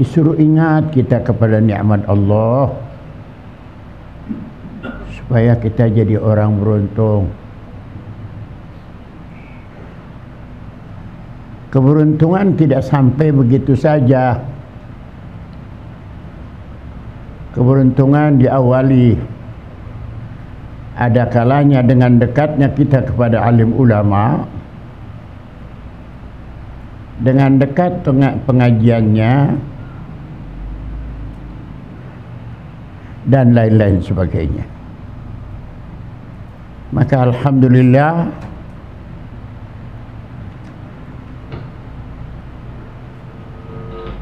disuruh ingat kita kepada nikmat Allah supaya kita jadi orang beruntung. Keberuntungan tidak sampai begitu saja. Keberuntungan diawali ada kalanya dengan dekatnya kita kepada alim ulama, dengan dekat pengajiannya, dan lain-lain sebagainya. Maka alhamdulillah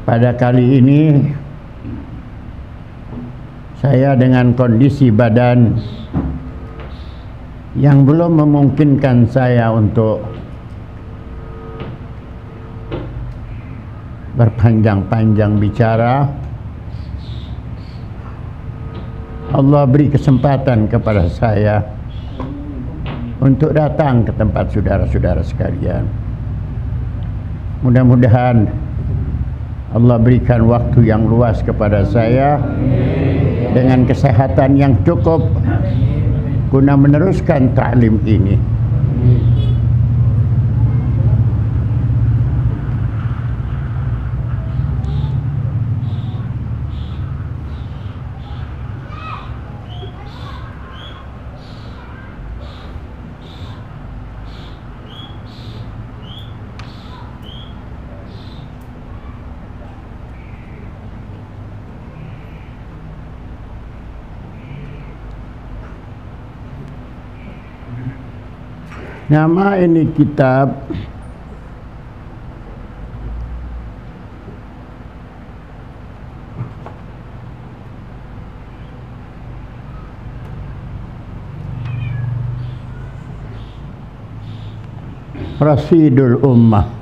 pada kali ini saya dengan kondisi badan yang belum memungkinkan saya untuk berpanjang-panjang bicara, Allah beri kesempatan kepada saya untuk datang ke tempat saudara-saudara sekalian. Mudah-mudahan Allah berikan waktu yang luas kepada saya dengan kesehatan yang cukup guna meneruskan ta'lim ini. Nama ini kitab Rasidul Ummah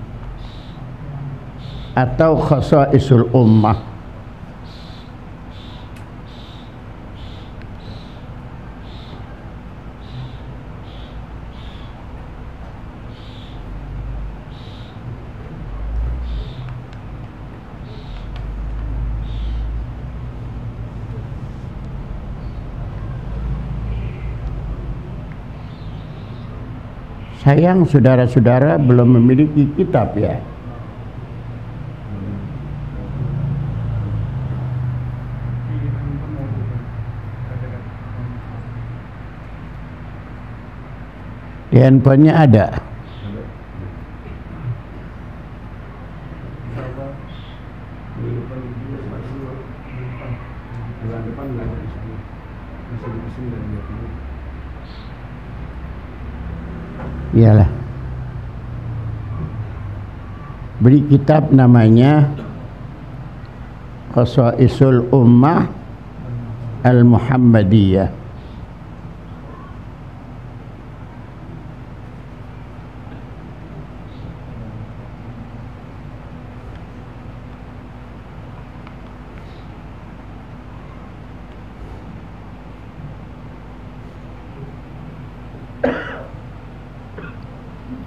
atau Khasaisul Ummah. Sayang saudara-saudara belum memiliki kitab ya. Di handphonenya ada. Iyalah. Beri kitab namanya Khasaisul Ummah Al-Muhammadiyah.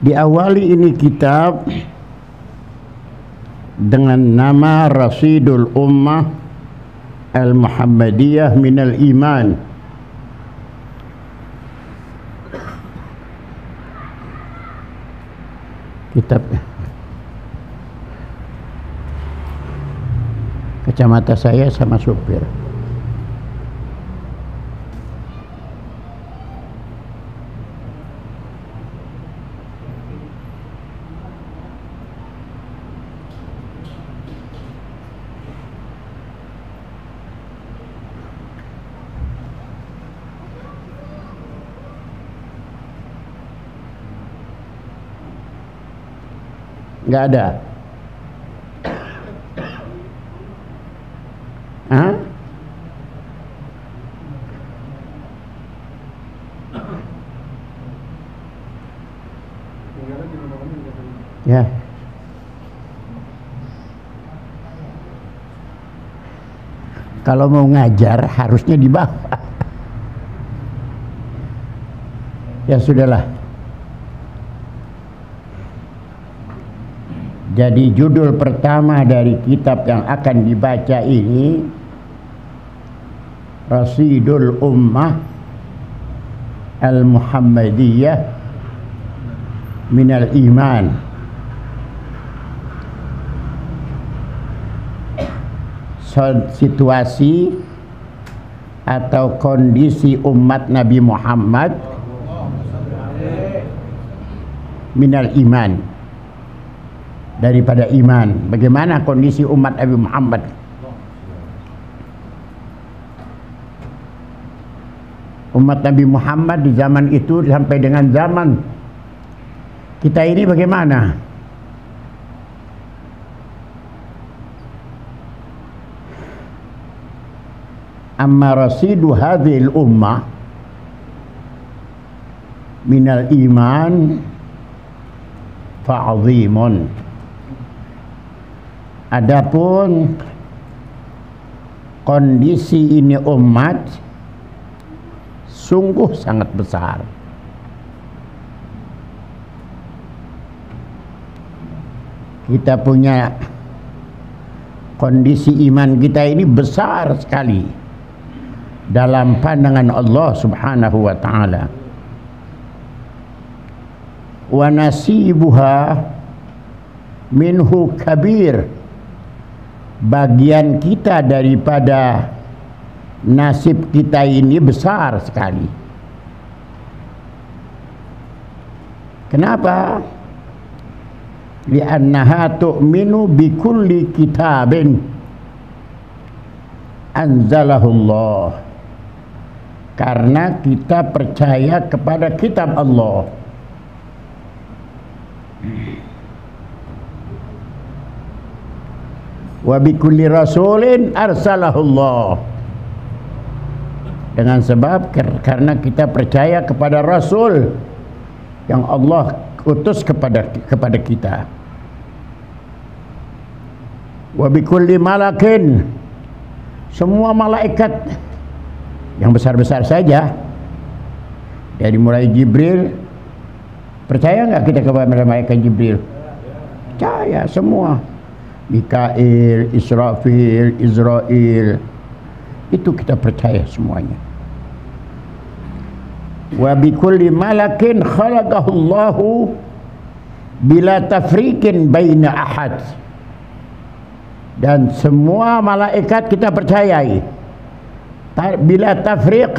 Diawali ini kitab dengan nama Rasidul Ummah Al-Muhammadiyah Minal Iman. Kitab kacamata saya sama supir. Nggak ada. Hah? Ya. Kalau mau ngajar harusnya di bawah. Ya sudahlah. Jadi judul pertama dari kitab yang akan dibaca ini Rasidul Ummah Al-Muhammadiyah Minal Iman. Situasi atau kondisi umat Nabi Muhammad minal iman, daripada iman. Bagaimana kondisi umat Nabi Muhammad? Umat Nabi Muhammad di zaman itu sampai dengan zaman kita ini bagaimana? Amma rasidu hadhil ummah minal iman fa'azimun. Adapun kondisi ini umat sungguh sangat besar. Kita punya kondisi iman kita ini besar sekali dalam pandangan Allah Subhanahu wa ta'ala. Wa nasibuha minhu kabir. Bagian kita daripada nasib kita ini besar sekali. Kenapa? Li'annaha tu'minu bikulli kitabin anzalahullah. Karena kita percaya kepada kitab Allah. Wa bikulli rasulin arsalahullah. Dengan sebab karena kita percaya kepada rasul yang Allah utus kepada kita. Wa bikulli malakin, semua malaikat yang besar-besar saja, dari mulai Jibril. Percaya nggak kita kepada malaikat Jibril? Percaya semua. Mikail, Israfil, Israel, itu kita percaya semuanya. Wa bikulli malakin khalaqahullahu bila tafriqin baina ahad. Dan semua malaikat kita percayai bila tafriq,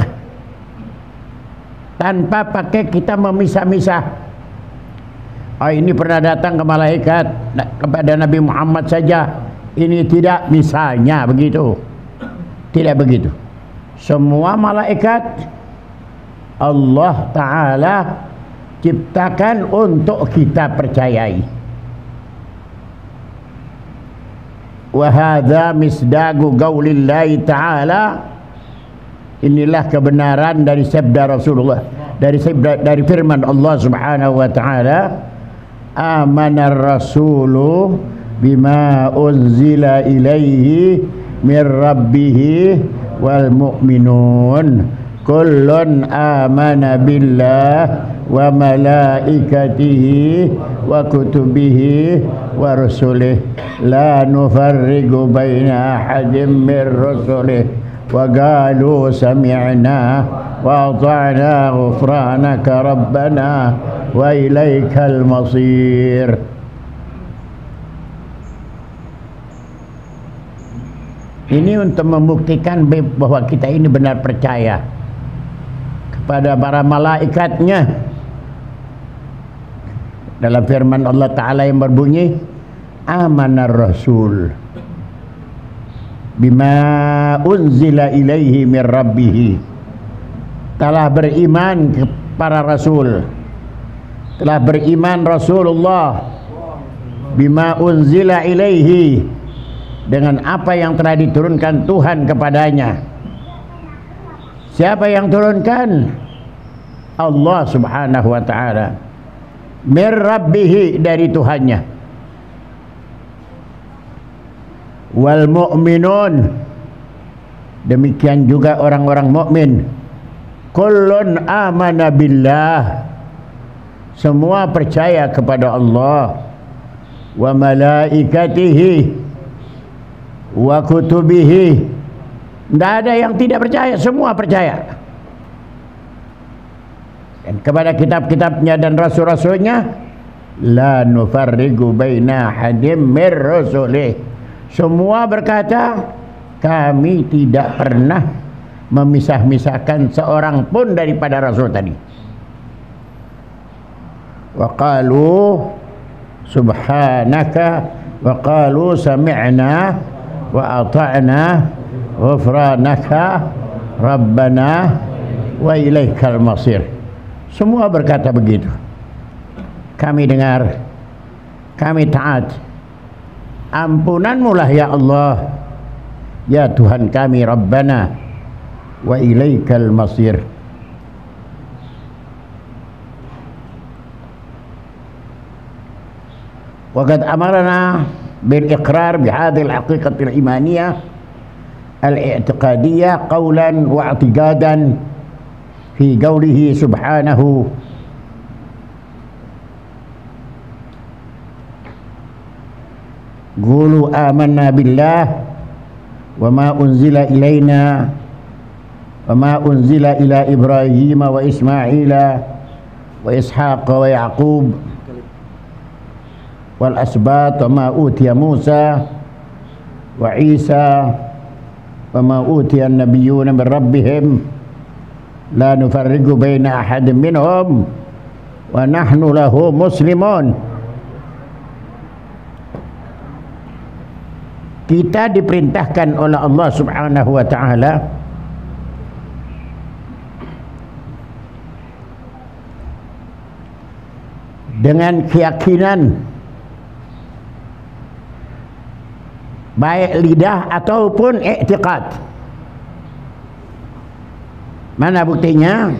tanpa pakai kita memisah-misah. Oh, ini pernah datang ke malaikat kepada Nabi Muhammad saja, ini tidak, misalnya begitu. Tidak begitu. Semua malaikat Allah Ta'ala ciptakan untuk kita percayai. Wa hadza misdagu qaulillahi ta'ala. Inilah kebenaran dari sabda Rasulullah, dari firman Allah Subhanahu wa ta'ala. Amanar rasulu bima unzila ilaihi min rabbih wal mu'minun kullun amana billah wa malaikatihi wa kutubihi wa rusulih la nufarriqu baina ahadin min rusulih wa qalu sami'na wa ata'na ghufranaka rabbana wa ilaikal masir. Ini untuk membuktikan bahwa kita ini benar percaya kepada para malaikatnya. Dalam firman Allah Ta'ala yang berbunyi, amanar rasul bima unzila ilaihi min rabbih. Telah beriman para rasul, telah beriman Rasulullah bima unzila ilaihi, dengan apa yang telah diturunkan Tuhan kepadanya. Siapa yang turunkan? Allah Subhanahu wa ta'ala. Min rabbihi, dari Tuhannya. Wal mu'minun, demikian juga orang-orang mukmin. Kullun amana billah, semua percaya kepada Allah. wa malaikatihi wa kutubihi. Tidak ada yang tidak percaya, semua percaya. Dan kepada kitab-kitabnya dan rasul-rasulnya, la nufarriqu baina hadim mir rasulih. Semua berkata, kami tidak pernah memisah-misahkan seorang pun daripada rasul tadi. Wa qalu subhanaka wa qalu sami'na wa ata'na ghufranaka rabbana wa ilaikal masir. Semua berkata begitu. Kami dengar, kami taat. Ampunanmu lah ya Allah, ya Tuhan kami, Rabbana wa ilaikal masir. Waqad amarna bil iqrar bi hadhihi al haqiqati al imaniyah al i'tiqadiyah qawlan wa i'tiqadan fi qawlihi subhanahu qulu amanna billah wa ma unzila ilaina wa ma unzila ila Ibrahim wa Ismaila wa Ishaq wa Yaqub wal asbat wa ma utiya Musa wa Isa wa ma utiya an-nabiyyuna min rabbihim la nufarriqu baina ahadin minhum wa nahnu lahu muslimun. Kita diperintahkan oleh Allah Subhanahu wa taala dengan keyakinan baik lidah ataupun i'tiqad. Mana buktinya?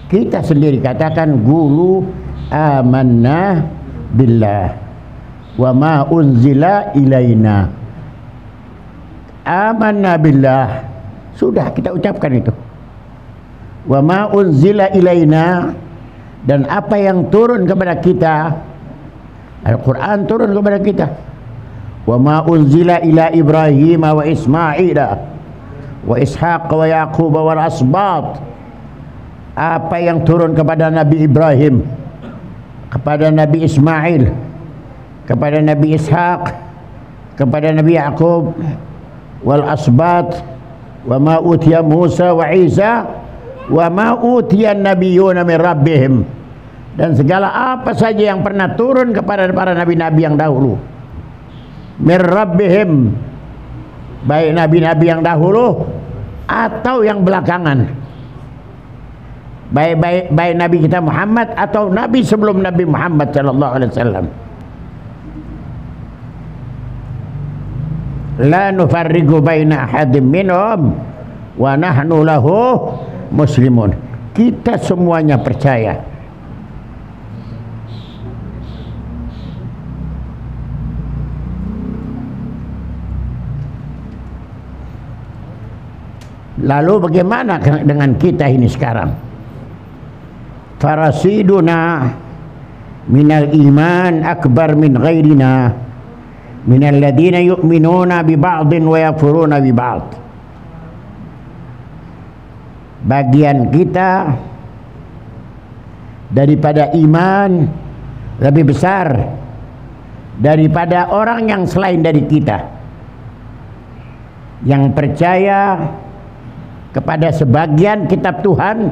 Kita sendiri katakan qulu amanna billah wa ma unzila ilaina. Amanna billah, sudah kita ucapkan itu. Wa ma unzila ilaina, dan apa yang turun kepada kita, Al-Quran turun kepada kita. Wa ma unzila ila Ibrahim wa Ismaila wa Ishaq wa Yaqub wal asbat. Apa yang turun kepada Nabi Ibrahim, kepada Nabi Ismail, kepada Nabi Ishaq, kepada Nabi Yaqub wal asbat, wa ma utiya Musa wa Isa wa ma utiya an-nabiyyuna min rabbihim, dan segala apa saja yang pernah turun kepada para nabi-nabi yang dahulu. Min rabbihim, baik nabi-nabi yang dahulu atau yang belakangan, baik nabi kita Muhammad atau nabi sebelum Nabi Muhammad sallallahu alaihi wasallam. La nufarriqu baina ahadin minhum wa nahnu lahu muslimun. Kita semuanya percaya. Lalu bagaimana dengan kita ini sekarang? Farasiduna minal iman akbar min ghairina minal ladina yu'minuna bi ba'din wa yakfuruna bi ba'd. Bagian kita daripada iman lebih besar daripada orang yang selain dari kita, yang percaya kepada sebagian kitab Tuhan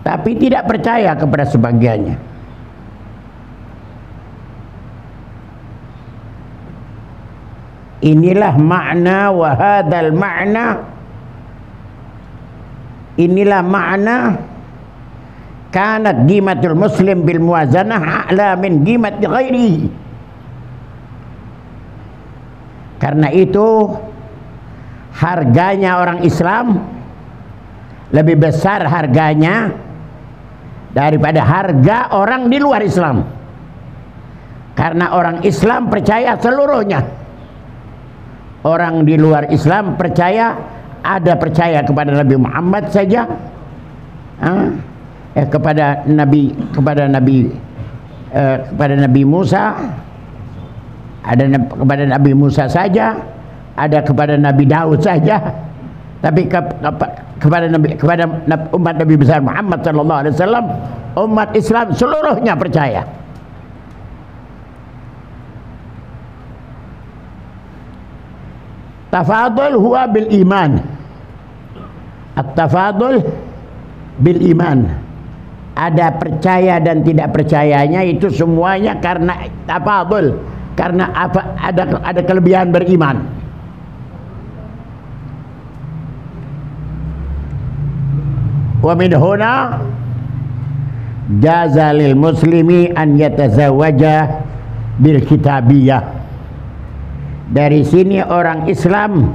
tapi tidak percaya kepada sebagiannya. Inilah makna wa hadzal makna, inilah makna kanat qimatul muslim bil muwazanah a'la min qimati ghairihi. Karena itu harganya orang Islam lebih besar harganya daripada harga orang di luar Islam. Karena orang Islam percaya seluruhnya. Orang di luar Islam percaya, ada percaya kepada Nabi Muhammad saja, kepada Nabi Musa, Ada kepada Nabi Musa saja, ada kepada Nabi Daud saja, tapi kepada umat Nabi besar Muhammad sallallahu alaihi wasallam, umat Islam seluruhnya percaya. Tafadul huwa bil iman. At-tafadul bil iman. Ada percaya dan tidak percayanya itu semuanya karena tafadul, karena apa, ada kelebihan beriman. Wa min huna jaza lil muslimi an yatazawaja bil kitabiyah. Dari sini orang Islam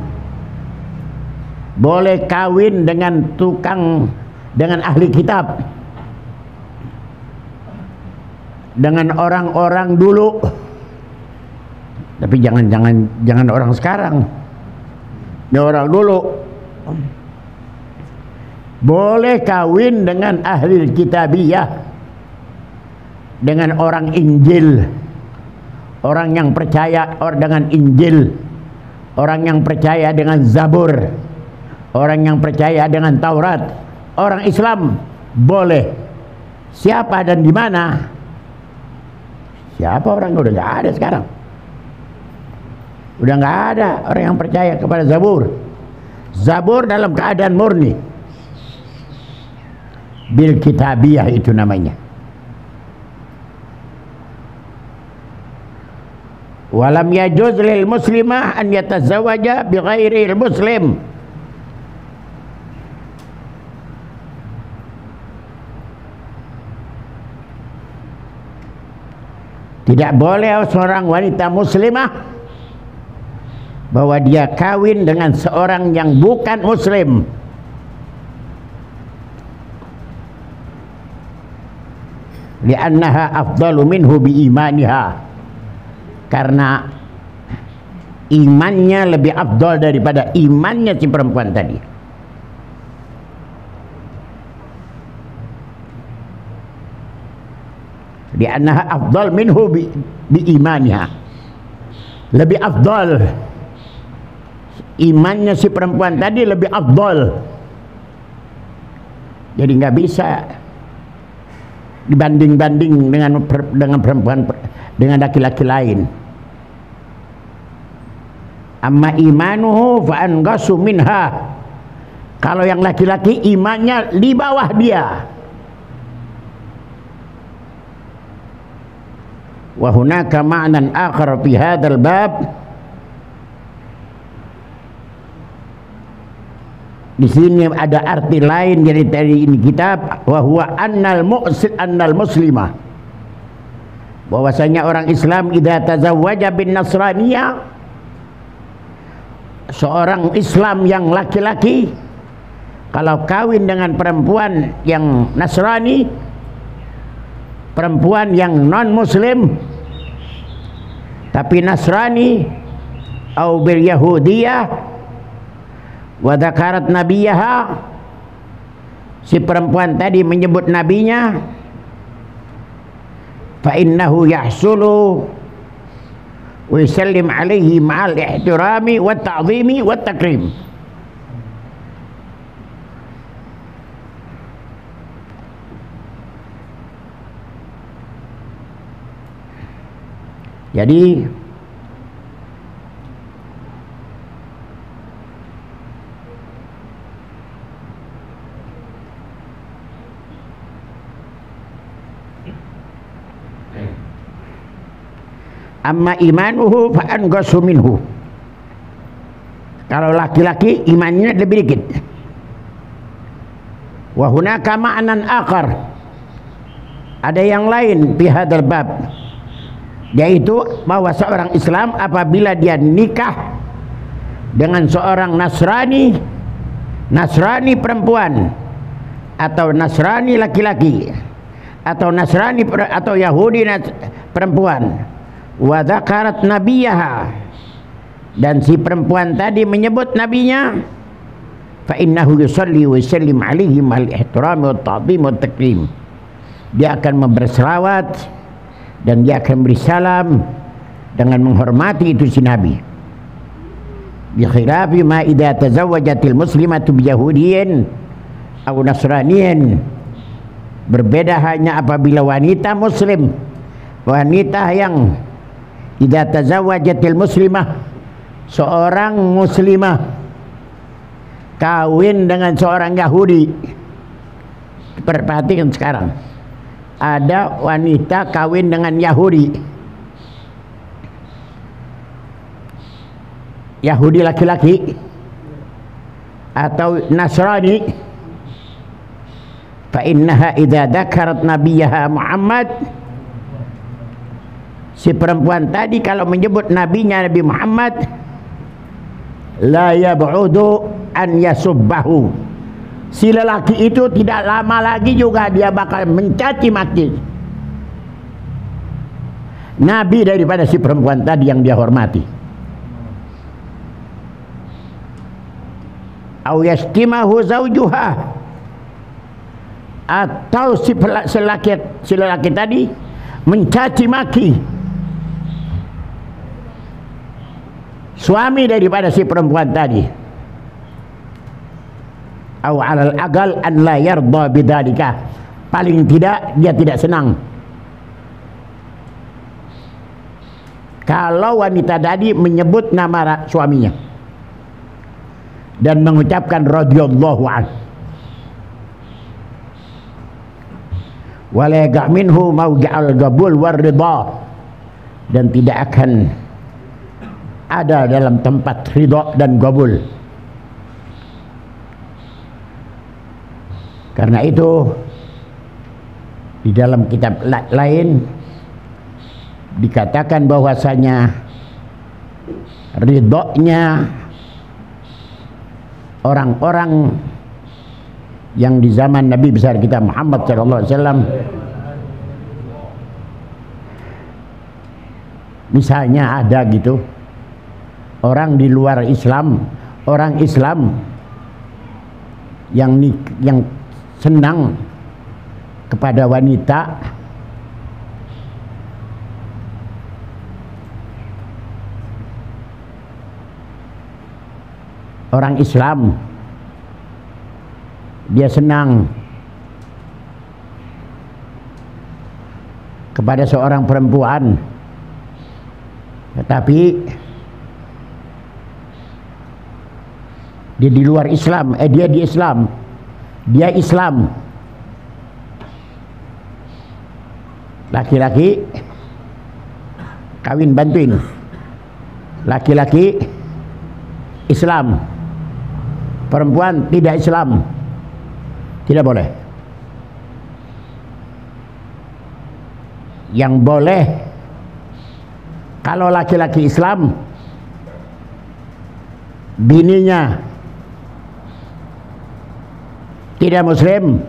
boleh kawin dengan ahli kitab, dengan orang-orang dulu, tapi jangan orang sekarang. Ini orang dulu. Boleh kawin dengan ahli kitabiyah, dengan orang Injil, orang yang percaya dengan Injil, orang yang percaya dengan Zabur, orang yang percaya dengan Taurat. Orang Islam boleh. Siapa dan di mana? Siapa orang? Udah nggak ada sekarang. Udah nggak ada orang yang percaya kepada Zabur. Zabur dalam keadaan murni. Bil kitabiyah itu namanya. Walam yajuz lil muslimah an yatazawaja bi ghairil muslim. Tidak boleh seorang wanita muslimah bahwa dia kawin dengan seorang yang bukan muslim. Li'annaha afdalu minhu bi imaniha. Karena imannya lebih afdal daripada imannya si perempuan tadi. Li'annaha afdal minhu bi imaniha. Lebih afdal. Imannya si perempuan tadi lebih afdal. Jadi nggak bisa dibanding-banding dengan perempuan, dengan laki-laki lain. Amma imanuhu fa anqasu minha. Kalau yang laki-laki imannya di bawah dia. Wa hunaka ma'nan akhar fi hadzal bab. Di sini ada arti lain dari ini kitab, wa huwa annal muslimah, bahwasanya orang Islam idza tazawwaja bin nasraniyah, seorang Islam yang laki-laki kalau kawin dengan perempuan yang Nasrani, perempuan yang non muslim tapi Nasrani, au bil yahudiyah wa dzakarat nabiyaha, si perempuan tadi menyebut nabinya, fa innahu yahsulu wa yusallim alaihi ma'al ihtirami wa ta'zimi wa takrim. Jadi amma imanuhu fa anqasu minhu. Kalau laki-laki imannya lebih dikit. Wa hunaka ma'nan akhar. Ada yang lain fi hadzal bab, yaitu bahwa seorang Islam apabila dia nikah dengan seorang Nasrani, Nasrani perempuan atau Nasrani laki-laki atau Nasrani atau Yahudi perempuan, wa dzakarat nabiyaha, dan si perempuan tadi menyebut nabinya, fa innahu yusalli wa yusallim alaihi mal ihtiram wa ta'zim wa takrim. Dia akan berselawat dan dia akan beri salam dengan menghormati itu si Nabi. Bi khilafi ma idza tazawwajatil muslimatu bi yahudiyyin aw nasraniyyin. Berbeda hanya apabila wanita muslim, wanita yang idza tazawwajatil muslimah, seorang muslimah kawin dengan seorang Yahudi. Perhatikan sekarang, ada wanita kawin dengan Yahudi, Yahudi laki-laki atau Nasrani, fa innaha idza dzakarat nabiyaha Muhammad, si perempuan tadi kalau menyebut nabinya Nabi Muhammad, la yab'udu an yasubbahu, si lelaki itu tidak lama lagi juga dia bakal mencaci maki Nabi daripada si perempuan tadi yang dia hormati. Au yastimahu zaujuha, atau si lelaki tadi mencaci maki suami daripada si perempuan tadi. Au alal agal an la yarda bidzalika, paling tidak dia tidak senang kalau wanita tadi menyebut nama suaminya dan mengucapkan radhiyallahu an. Wala yaqa minhu mawdi'al qabul war ridha, dan tidak akan ada dalam tempat ridha dan qabul. Karena itu di dalam kitab lain dikatakan bahwasanya ridhonya orang-orang yang di zaman Nabi besar kita Muhammad SAW, misalnya ada gitu orang di luar Islam, orang Islam yang senang kepada wanita, orang Islam dia senang kepada seorang perempuan, tetapi dia di luar Islam, dia di Islam, dia Islam, laki-laki kawin bantuin, laki-laki Islam, perempuan tidak Islam, tidak boleh. Yang boleh kalau laki-laki Islam bininya tidak Muslim,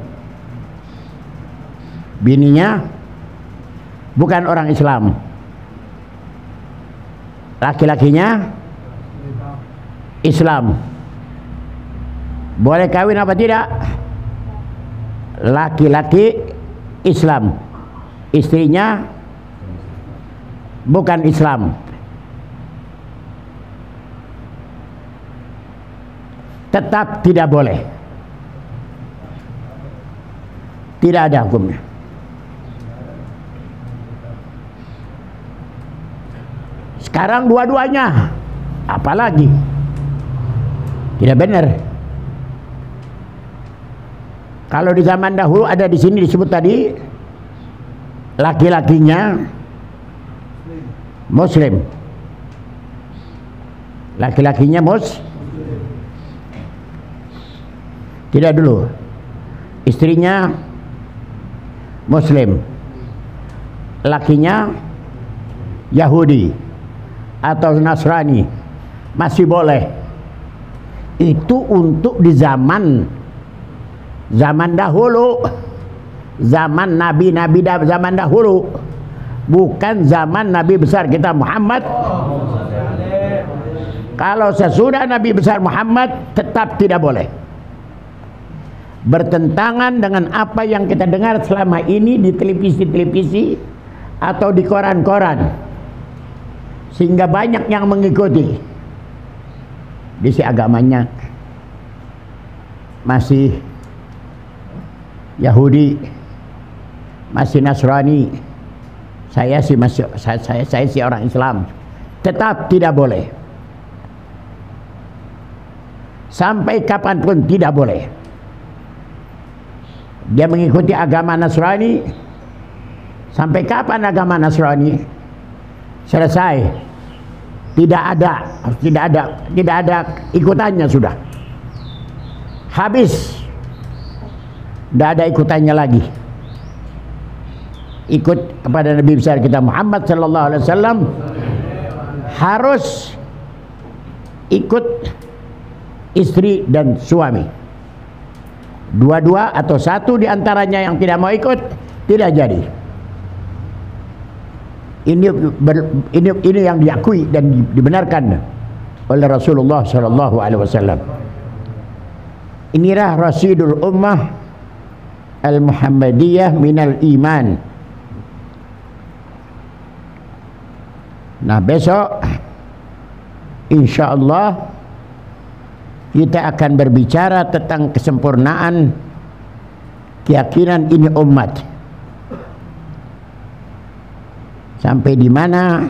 bininya bukan orang Islam, laki-lakinya Islam, boleh kawin apa tidak? Laki-laki Islam, istrinya bukan Islam, tetap tidak boleh, tidak ada hukumnya. Sekarang dua-duanya, apalagi tidak benar. Kalau di zaman dahulu ada di sini disebut tadi laki-lakinya Muslim, laki-lakinya tidak dulu, istrinya Muslim, lakinya Yahudi atau Nasrani, masih boleh. Itu untuk di zaman dahulu, zaman nabi-nabi zaman dahulu, bukan zaman Nabi besar kita Muhammad. Kalau sesudah Nabi besar Muhammad tetap tidak boleh. Bertentangan dengan apa yang kita dengar selama ini di televisi-televisi atau di koran-koran. sehingga banyak yang mengikuti. Di si agamanya masih Yahudi, masih Nasrani. Saya sih orang Islam. Tetap tidak boleh. Sampai kapanpun tidak boleh. Dia mengikuti agama Nasrani. Sampai kapan agama Nasrani? Selesai. Tidak ada ikutannya sudah. Habis. Tidak ada ikutannya lagi. Ikut kepada Nabi besar kita Muhammad sallallahu alaihi wasallam, harus ikut istri dan suami. Dua-dua atau satu di antaranya yang tidak mau ikut, tidak jadi. Ini yang diakui dan dibenarkan oleh Rasulullah sallallahu alaihi wasallam. Inilah Rasidul Ummah Al-Muhammadiyah minal iman. Nah, besok insyaallah kita akan berbicara tentang kesempurnaan keyakinan ini umat. Sampai di mana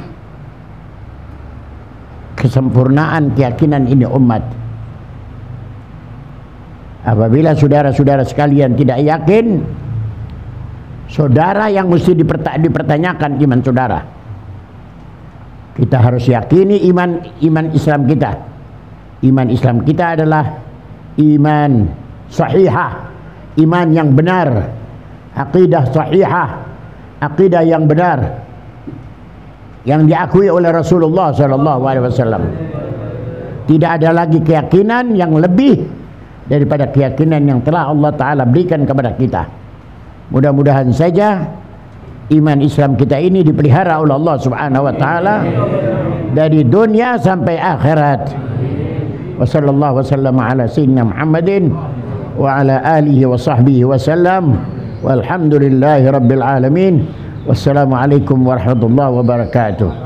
kesempurnaan keyakinan ini umat. Apabila saudara-saudara sekalian tidak yakin, saudara yang mesti dipertanyakan iman saudara. Kita harus yakini iman Islam kita. Iman Islam kita adalah iman sahihah, iman yang benar, aqidah sahihah, aqidah yang benar, yang diakui oleh Rasulullah SAW. Tidak ada lagi keyakinan yang lebih daripada keyakinan yang telah Allah Ta'ala berikan kepada kita. Mudah-mudahan saja iman Islam kita ini dipelihara oleh Allah Subhanahu wa Ta'ala dari dunia sampai akhirat. Wa sallallahu wasallam ala sayyidina Muhammadin wa ala alihi wa sahbihi wasallam, walhamdulillahi rabbil alamin. Wassalamualaikum warahmatullahi wabarakatuh.